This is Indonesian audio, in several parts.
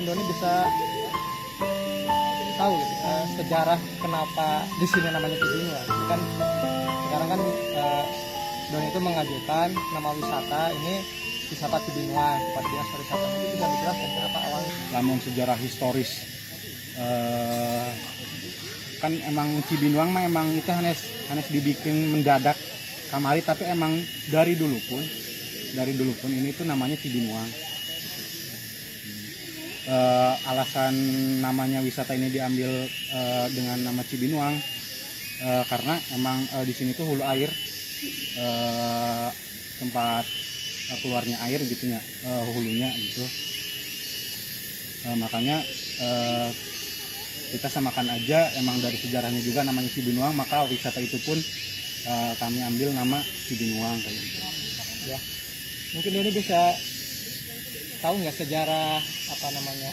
Doni bisa tahu gitu, sejarah kenapa di sini namanya Cibinuang. Kan sekarang kan Doni itu mengajukan nama wisata ini wisata Cibinuang kepada dinas pariwisata. Mungkin bisa dijelaskan kenapa awalnya? Lamun sejarah historis kan emang Cibinuang mah emang itu hanes dibikin mendadak kamari, tapi emang dari dulu pun ini tuh namanya Cibinuang. Alasan namanya wisata ini diambil dengan nama Cibinuang karena emang di sini tuh hulu air, tempat keluarnya air gitunya, hulunya gitu. Makanya kita samakan aja, emang dari sejarahnya juga namanya Cibinuang, maka wisata itu pun kami ambil nama Cibinuang kayak gitu. Ya, mungkin Doni bisa tahu nggak sejarah apa namanya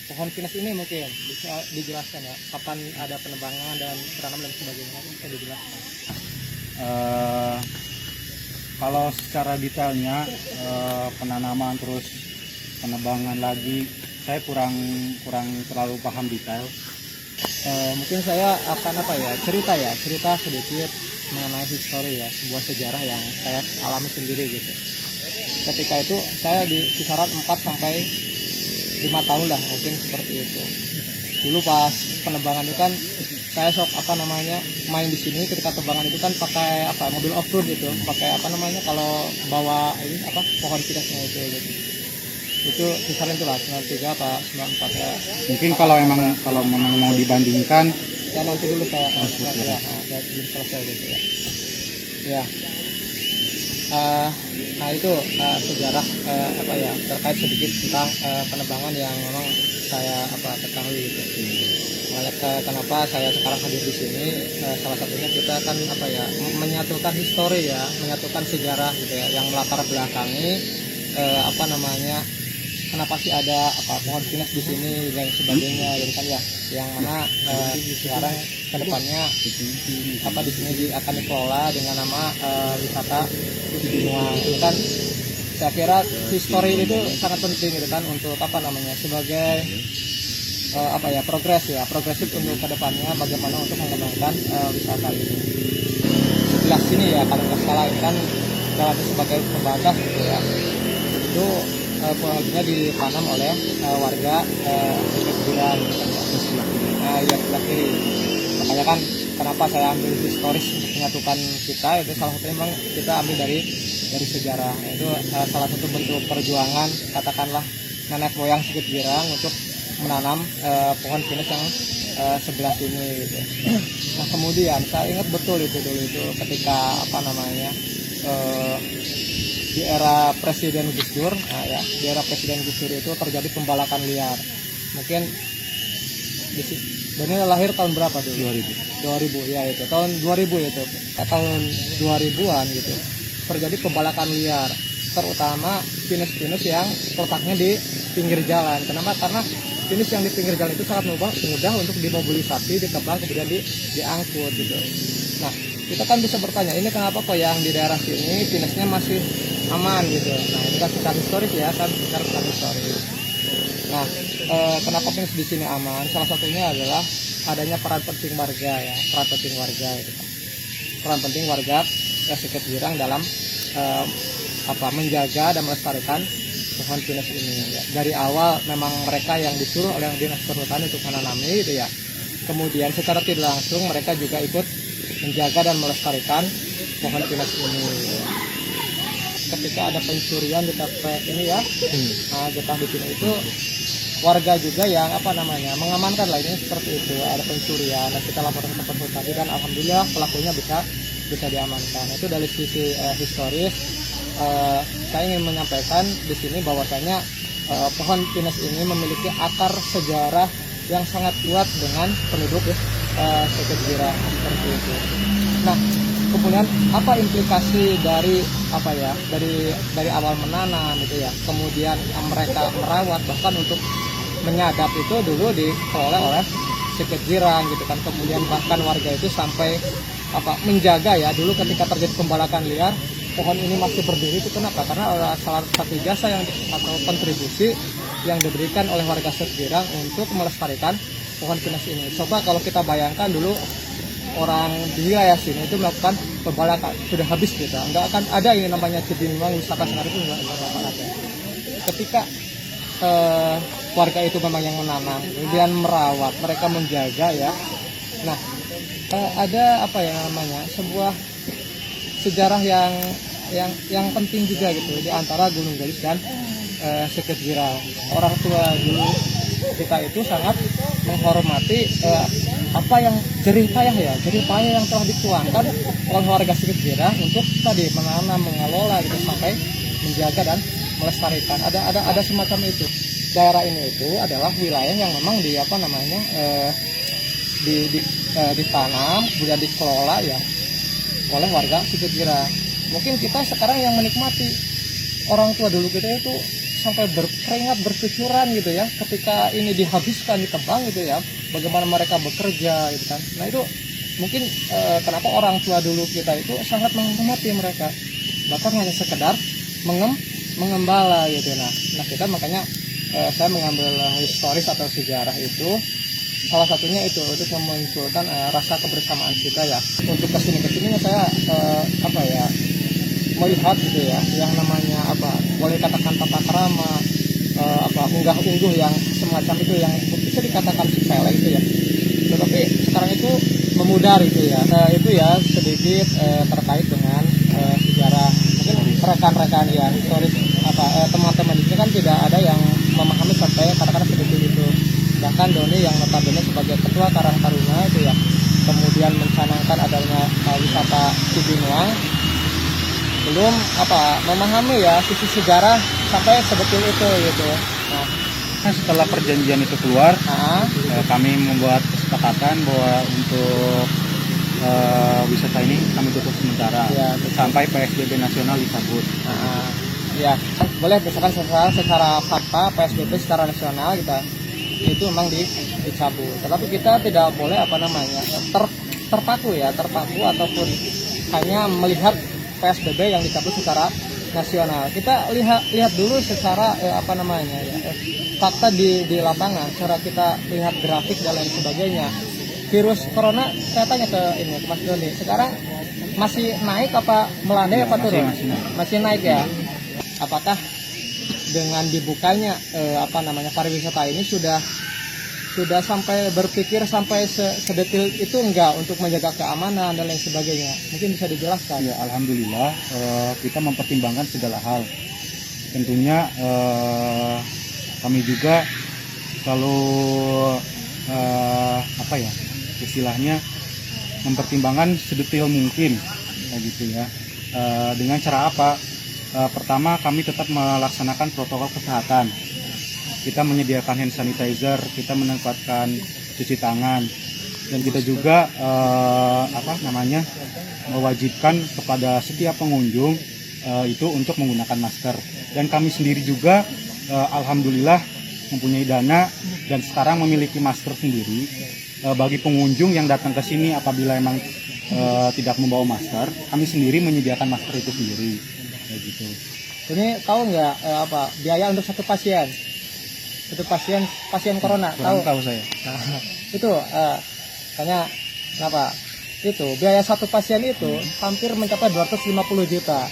pohon pinus ini, mungkin bisa dijelaskan ya, kapan ada penebangan dan peranam dan sebagainya, bisa dijelaskan. Kalau secara detailnya penanaman terus penebangan lagi saya kurang terlalu paham detail. Mungkin saya akan cerita sedikit mengenai histori ya, sebuah sejarah yang saya alami sendiri gitu. Ketika itu saya di kisaran 4 sampai 5 tahun lah mungkin seperti itu. Dulu pas penebangan itu kan saya main di sini. Ketika tebangan itu kan pakai mobil off-road gitu, pakai kalau bawa pohon pinusnya itu gitu. Itu kisaran itu lah 93 apa 94 ya. Mungkin kalau memang mau dibandingkan Ya nanti dulu saya belum selesai gitu ya. Ya. Nah itu sejarah terkait sedikit tentang penebangan yang memang saya ketahui gitu. Kenapa saya sekarang hadir di sini? Salah satunya kita kan menyatukan histori ya, menyatukan sejarah gitu ya, yang melatar belakangi kenapa sih ada pohon pinus di sini dan sebagainya gitu kan ya, yang mana sekarang kedepannya di sini akan dikelola dengan nama wisata Cibinuang. Itu kan saya kira histori itu sangat penting gitu kan untuk sebagai progresif untuk kedepannya, bagaimana untuk mengembangkan wisata ini. Sebelah sini ya kalau nggak salah ini kan jalannya sebagai pembatas gitu ya, itu pohonnya ditanam oleh warga dekat jiran gitu kan ya. Sebelah kiri. Makanya kan kenapa saya ambil historis untuk menyatukan kita, itu salah satu memang kita ambil dari sejarah. Itu salah satu bentuk perjuangan katakanlah nenek moyang Bukit Girang untuk menanam pohon pinus yang sebelah sini gitu. Nah kemudian saya ingat betul itu dulu itu ketika di era Presiden Gus Dur, di era Presiden Gus Dur itu terjadi pembalakan liar. Mungkin Doni lahir tahun berapa dulu? 2000 ya, itu tahun 2000 itu tahun 2000-an gitu terjadi pembalakan liar, terutama pinus-pinus yang letaknya di pinggir jalan. Kenapa? Karena pinus yang di pinggir jalan itu sangat mudah untuk dimobilisasi, ditebang, kemudian diangkut gitu. Nah kita kan bisa bertanya, ini kenapa kok yang di daerah sini pinusnya masih aman gitu. Nah itu kan secara historis ya, secara historis. Nah kenapa pinus di sini aman? Salah satunya adalah adanya peran penting warga ya, gitu. Peran penting warga Bukit Girang dalam menjaga dan melestarikan pohon pinus ini ya. Dari awal memang mereka yang disuruh oleh dinas perhutanan untuk menanami gitu ya. Kemudian secara tidak langsung mereka juga ikut menjaga dan melestarikan pohon pinus ini ya. Ketika ada pencurian di TPS ini ya, getah di sini itu warga juga yang mengamankan lah ini seperti itu, ada pencurian dan kita laporkan ke perhutani dan alhamdulillah pelakunya bisa diamankan. Itu dari sisi historis. Saya ingin menyampaikan di sini bahwasanya pohon pinus ini memiliki akar sejarah yang sangat kuat dengan penduduk Bukit Girang seperti itu. Nah kemudian apa implikasi dari dari awal menanam itu ya, kemudian mereka merawat, bahkan untuk menyadap itu dulu dikelola oleh Bukit Girang gitu kan. Kemudian bahkan warga itu sampai menjaga ya, dulu ketika terjadi pembalakan liar pohon ini masih berdiri. Itu kenapa? Karena salah satu jasa atau kontribusi yang diberikan oleh warga Sekirang untuk melestarikan pohon pinus ini. Coba kalau kita bayangkan dulu orang di wilayah sini itu melakukan pembalakan sudah habis gitu, nggak akan ada yang namanya Cibinong wisata senar itu nggak akan ada. Ketika warga itu memang yang menanam, kemudian merawat, mereka menjaga ya. Nah, ada apa ya namanya sebuah sejarah yang penting juga gitu di antara Gunung Gelis dan Sekirang. Orang tua dulu kita itu sangat menghormati apa yang jerih payah yang telah dituangkan oleh warga Sekirang untuk tadi menanam, mengelola gitu sampai menjaga dan melestarikan. Ada semacam itu. Daerah ini itu adalah wilayah yang memang ditanam kemudian dikelola ya oleh warga Sekirang. Mungkin kita sekarang yang menikmati, orang tua dulu kita itu sampai berkeringat bercucuran gitu ya ketika ini dihabiskan ditebang gitu ya, bagaimana mereka bekerja gitu kan. Nah itu mungkin kenapa orang tua dulu kita itu sangat menghormati mereka, bahkan hanya sekedar mengembala gitu. Nah kita makanya saya mengambil historis atau sejarah itu, salah satunya itu untuk memunculkan rasa kebersamaan kita ya. Untuk kesini saya melihat gitu ya, yang namanya boleh katakan tata krama, unggah-ungguh yang semacam itu yang bisa dikatakan sepele itu ya, tetapi sekarang itu memudar itu ya. Itu ya sedikit terkait dengan sejarah. Mungkin rekan-rekan ya historis teman-teman di sini kan tidak ada yang memahami sampai katakan seperti itu. Bahkan Doni yang notabene sebagai ketua Karang Taruna itu ya kemudian mencanangkan adanya wisata Cibinong, belum memahami ya sisi sejarah sampai sebetul itu gitu. Nah, setelah perjanjian itu keluar, kami membuat kesepakatan bahwa untuk wisata ini kami tutup sementara ya, sampai PSBB nasional dicabut. Ya, boleh misalkan secara fakta PSBB secara nasional itu memang dicabut. Tetapi kita tidak boleh terpaku ataupun hanya melihat PSBB yang dicabut secara nasional. Kita lihat dulu secara fakta di lapangan, cara kita lihat grafik dan lain sebagainya. Virus corona saya tanya ke Mas Doni, sekarang masih naik apa melandai apa turun? Masih naik ya. Apakah dengan dibukanya pariwisata ini sudah sampai berpikir sampai sedetil itu enggak untuk menjaga keamanan dan lain sebagainya? Mungkin bisa dijelaskan. Ya, alhamdulillah kita mempertimbangkan segala hal. Tentunya kami juga selalu istilahnya mempertimbangkan sedetil mungkin gitu ya. Dengan cara apa? Pertama, kami tetap melaksanakan protokol kesehatan. Kita menyediakan hand sanitizer, kita menempatkan cuci tangan, dan kita juga mewajibkan kepada setiap pengunjung itu untuk menggunakan masker. Dan kami sendiri juga alhamdulillah mempunyai dana dan sekarang memiliki masker sendiri bagi pengunjung yang datang ke sini. Apabila memang tidak membawa masker, kami sendiri menyediakan masker itu sendiri. Gitu. Ini tahu nggak biaya untuk satu pasien? Itu pasien corona tahu saya. Nah, itu tanya kenapa? Itu biaya satu pasien itu hampir mencapai 250 juta.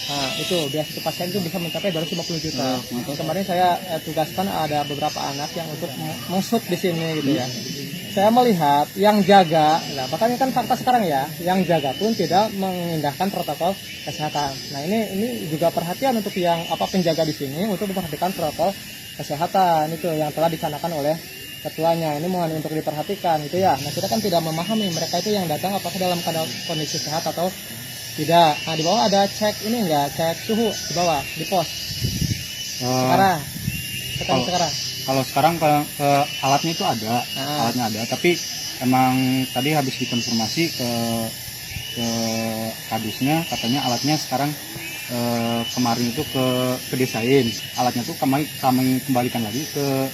Nah, itu biaya satu pasien itu bisa mencapai 250 juta. Kemarin saya tugaskan ada beberapa anak yang untuk mensut di sini gitu ya. Saya melihat yang jaga, bahkan kan fakta sekarang ya, yang jaga pun tidak mengindahkan protokol kesehatan. Nah ini juga perhatian untuk yang penjaga di sini untuk memperhatikan protokol kesehatan itu yang telah dicanangkan oleh ketuanya. Ini mohon untuk diperhatikan gitu ya. Nah kita kan tidak memahami mereka itu yang datang apakah dalam keadaan kondisi sehat atau tidak. Nah di bawah ada cek ini enggak, cek suhu di bawah di pos. Sekarang. Kalau sekarang alatnya itu ada, alatnya ada, tapi emang tadi habis dikonfirmasi ke kadusnya, katanya alatnya sekarang kemarin itu ke desain, alatnya tuh kami kembalikan lagi ke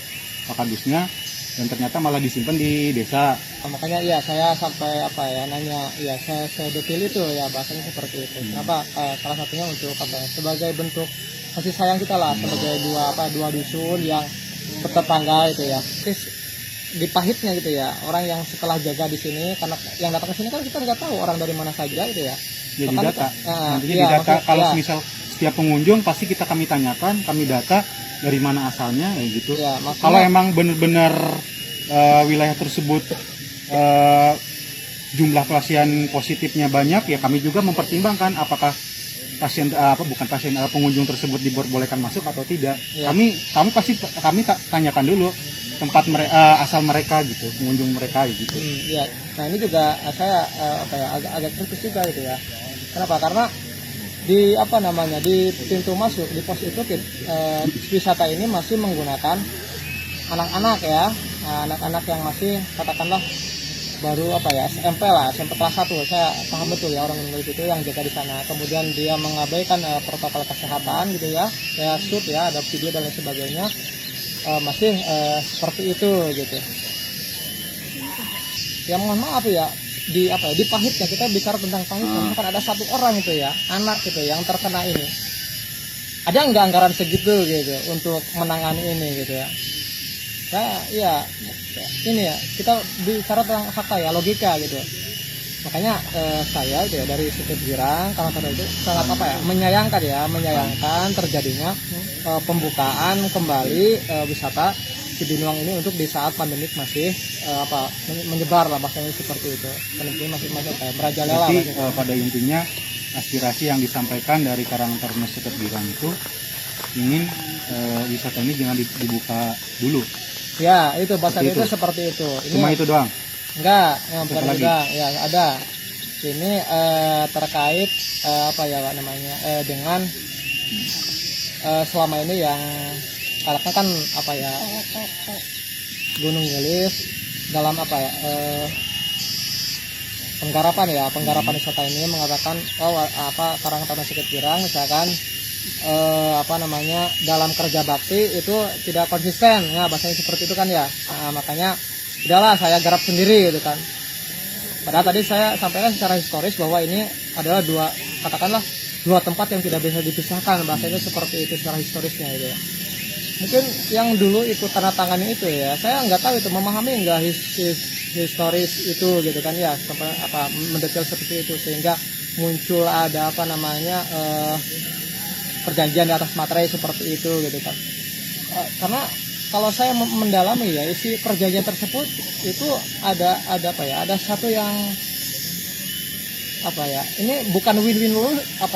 kadusnya dan ternyata malah disimpan di desa. Makanya ya saya sampai nanya ya saya detail itu ya bahasanya seperti itu. Kenapa? Salah satunya untuk sebagai bentuk kasih sayang kita lah sebagai dua dusun yang bertetangga itu ya. Terus di pahitnya gitu ya, orang yang setelah jaga di sini, karena yang datang ke sini kan kita nggak tahu orang dari mana saja gitu ya. Ya di Bahkan data. Nantinya iya, di data. maksud- Kalau iya. misal setiap pengunjung pasti kami tanyakan, kami data dari mana asalnya, kayak gitu. Ya, maksudnya- Kalau emang benar-benar wilayah tersebut jumlah pasien positifnya banyak, ya kami juga mempertimbangkan apakah pengunjung tersebut diperbolehkan masuk atau tidak. Ya. Kami tanyakan dulu tempat asal mereka gitu, pengunjung mereka gitu. Ya. Nah ini juga saya agak kritis juga gitu ya. Kenapa? Karena di pintu masuk di pos itu wisata ini masih menggunakan anak-anak ya, anak-anak yang masih katakanlah baru SMP kelas 1. Saya paham betul ya orang Gunung Gelis itu yang jaga di sana. Kemudian dia mengabaikan protokol kesehatan gitu ya, kayak shoot ya, ada video dan lain sebagainya. Masih seperti itu gitu. Ya mohon maaf ya, di pahitnya kita bicara tentang pahitnya, kan ada satu orang itu ya, anak gitu yang terkena ini. Ada nggak anggaran segitu gitu untuk menangani ini gitu ya? Ini ya kita bicara tentang fakta ya, logika gitu. Makanya saya itu ya dari Sekip Girang karena itu sangat menyayangkan terjadinya pembukaan kembali wisata Cibinong ini untuk di saat pandemik masih menyebar lah bahasanya seperti itu. Pandemi masih merajalela. Jadi pada intinya aspirasi yang disampaikan dari Karang Taruna Sekip Girang itu ingin wisata ini jangan dibuka dulu. Ya, itu bahasa itu seperti itu. Ini cuma itu doang? Enggak, bukan itu doang. Ya, ada. Ini terkait dengan selama ini yang kan Gunung Gelis dalam penggarapan wisata ini mengatakan Karang Taruna Sekip Girang misalkan dalam kerja bakti itu tidak konsisten ya, bahasanya seperti itu kan ya. Makanya udahlah saya garap sendiri gitu kan. Padahal tadi saya sampaikan secara historis bahwa ini adalah dua tempat yang tidak bisa dipisahkan, bahasanya seperti itu secara historisnya gitu ya. Mungkin yang dulu ikut tanda tangannya itu ya, saya nggak tahu itu memahami nggak historis itu gitu kan ya, sampai mendetail seperti itu sehingga muncul ada perjanjian di atas materai seperti itu gitu kan. Karena kalau saya mendalami ya isi perjanjian tersebut itu ada satu yang ini bukan win-win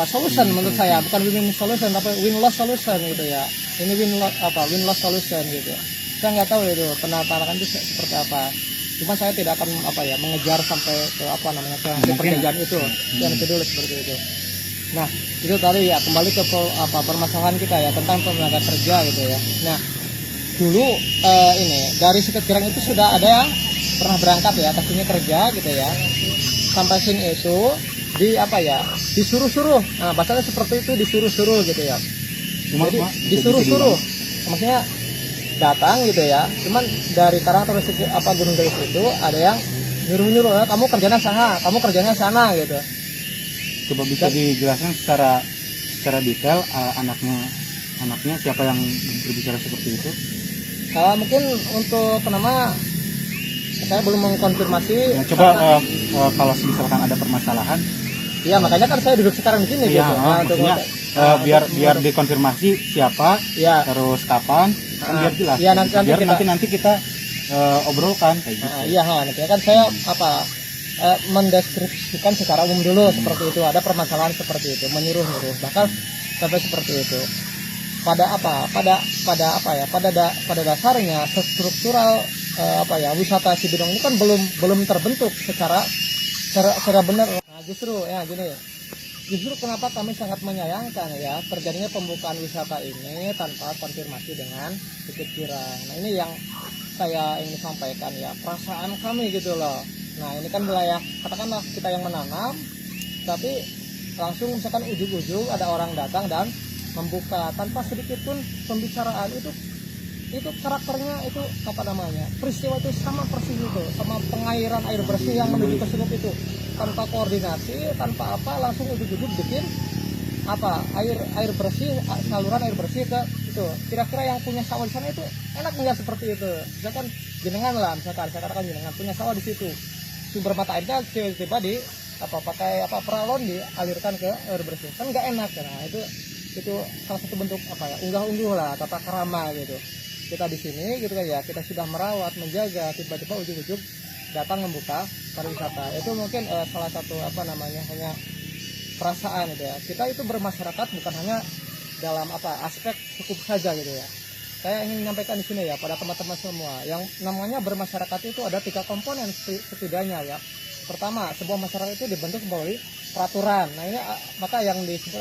solution menurut saya, bukan win-win solution tapi win-loss solution gitu ya. Ini win-loss solution gitu. Saya nggak tahu itu penataran itu seperti apa. Cuma saya tidak akan mengejar sampai ke perjanjian itu yang kedua seperti itu. Nah itu tadi ya, kembali ke permasalahan kita ya tentang tenaga kerja gitu ya. Nah dulu ini dari Sekip Girang itu sudah ada yang pernah berangkat ya ke sini kerja gitu ya, sampai sini itu disuruh-suruh. Nah bahasanya seperti itu, disuruh-suruh gitu ya. Jadi disuruh-suruh maksudnya datang gitu ya, cuman dari Karang Taruna Gunung Gelis itu ada yang nyuruh-nyuruh, kamu kerjanya sana gitu. Coba bisa dijelaskan secara detail anaknya siapa yang berbicara seperti itu? Mungkin untuk saya belum mengkonfirmasi. Ya, coba kalau misalkan ada permasalahan. Iya makanya kan saya duduk sekarang di sini Iya, gitu. Maksudnya biar dikonfirmasi siapa, ya. terus kapan, kan biar jelas. Iya nanti kita obrolkan kayak gitu. Iya nanti kan saya mendeskripsikan secara umum dulu seperti itu, ada permasalahan seperti itu, menyuruh bahkan sampai seperti itu. Pada dasarnya struktural wisata Cibinong ini kan belum terbentuk secara benar. Nah, justru kenapa kami sangat menyayangkan ya terjadinya pembukaan wisata ini tanpa konfirmasi dengan Sekip Girang. Nah ini yang saya ingin sampaikan ya, perasaan kami gitu loh. Nah ini kan wilayah katakanlah kita yang menanam, tapi langsung misalkan ujung-ujung ada orang datang dan membuka tanpa sedikit pun pembicaraan itu karakternya itu peristiwa itu sama persis itu, sama pengairan air bersih yang menuju ke sungai itu, tanpa koordinasi, tanpa langsung ujug-ujug bikin air bersih, saluran air bersih ke itu. Kira-kira yang punya sawah di sana itu enak nggak seperti itu? Misalkan jenengan lah, misalkan saya katakan jenengan punya sawah di situ, sumber mata airnya tiba-tiba di pakai peralon dialirkan ke air bersih, kan nggak enak ya. Nah, itu salah satu bentuk unggah-ungguh lah, tata krama gitu. Kita di sini gitu kan ya, kita sudah merawat, menjaga, tiba-tiba ujung-ujung datang membuka pariwisata. Itu mungkin salah satu hanya perasaan gitu ya. Kita itu bermasyarakat bukan hanya dalam aspek hukum saja gitu ya. Saya ingin menyampaikan di sini ya pada teman-teman semua, yang namanya bermasyarakat itu ada 3 komponen setidaknya ya. Pertama, sebuah masyarakat itu dibentuk melalui peraturan. Nah, ini maka yang disebut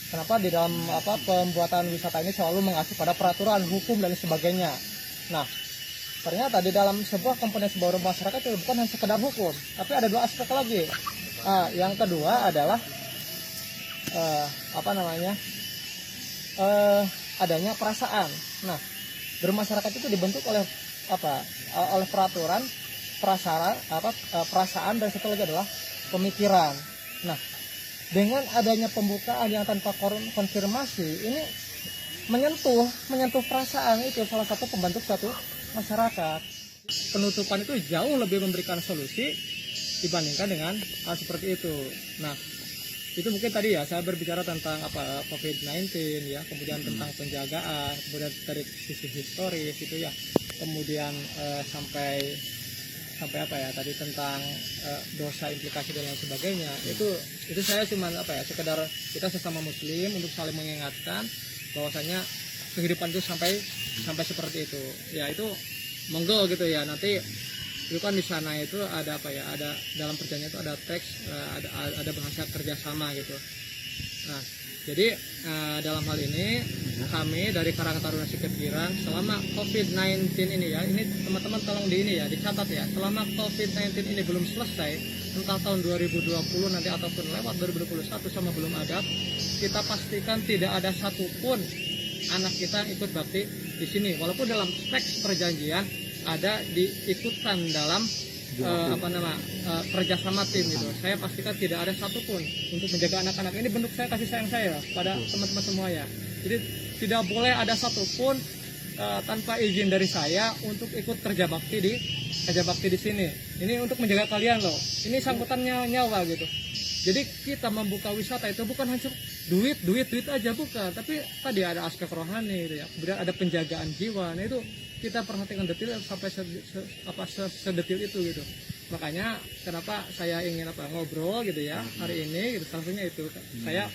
kenapa di dalam pembuatan wisata ini selalu mengacu pada peraturan, hukum dan sebagainya. Nah, ternyata di dalam sebuah komponen sebuah masyarakat itu bukan hanya sekedar hukum, tapi ada 2 aspek lagi. Yang kedua adalah adanya perasaan. Nah, bermasyarakat itu dibentuk oleh oleh peraturan, perasaan, dan satu lagi adalah pemikiran. Nah, dengan adanya pembukaan yang tanpa konfirmasi ini menyentuh perasaan, itu salah satu pembentuk suatu masyarakat. Penutupan itu jauh lebih memberikan solusi dibandingkan dengan hal seperti itu. Nah, itu mungkin tadi ya saya berbicara tentang COVID-19 ya, kemudian tentang penjagaan, kemudian dari sisi historis itu ya, kemudian sampai tadi tentang dosa, implikasi dan lain sebagainya. Itu saya cuma sekedar kita sesama muslim untuk saling mengingatkan bahwasanya kehidupan itu sampai seperti itu ya. Itu monggo gitu ya, nanti itu kan di sana itu ada ada dalam perjanjian itu ada teks, ada bahasa kerjasama gitu. Nah, jadi dalam hal ini kami dari Karang Taruna Sikep Girang selama COVID-19 ini ya, ini teman-teman tolong dicatat ya, selama COVID-19 ini belum selesai, entah tahun 2020 nanti ataupun lewat 2021 sama belum ada, kita pastikan tidak ada satupun anak kita ikut bakti di sini, walaupun dalam teks perjanjian ada diikutkan dalam kerjasama tim gitu. Saya pastikan tidak ada satupun untuk menjaga anak-anak ini. Bentuk saya kasih sayang saya pada teman-teman semua ya. Jadi tidak boleh ada satupun tanpa izin dari saya untuk ikut kerja bakti di sini. Ini untuk menjaga kalian loh. Ini sangkutannya nyawa gitu. Jadi kita membuka wisata itu bukan hanya duit aja, bukan, tapi tadi ada aspek rohani gitu ya. Kemudian ada penjagaan jiwa. Nah, itu kita perhatikan detail sampai sedetil itu gitu. Makanya kenapa saya ingin ngobrol gitu ya hari ini gitu, salah satunya itu saya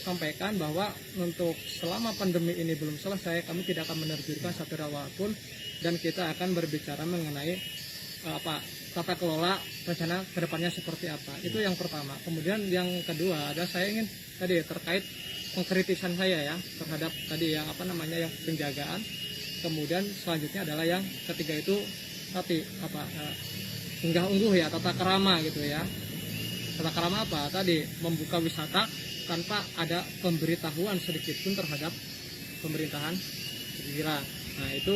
sampaikan bahwa untuk selama pandemi ini belum selesai, kami tidak akan menerjunkan satu rawa pun, dan kita akan berbicara mengenai tata kelola rencana kedepannya seperti apa. Itu yang pertama. Kemudian yang kedua ada saya ingin tadi terkait pengkritisan saya ya terhadap tadi yang yang penjagaan. Kemudian selanjutnya adalah yang ketiga itu tadi unggah-ungguh ya, tata krama gitu ya. Tata krama tadi membuka wisata tanpa ada pemberitahuan sedikit pun terhadap pemerintahan Girang. Nah, itu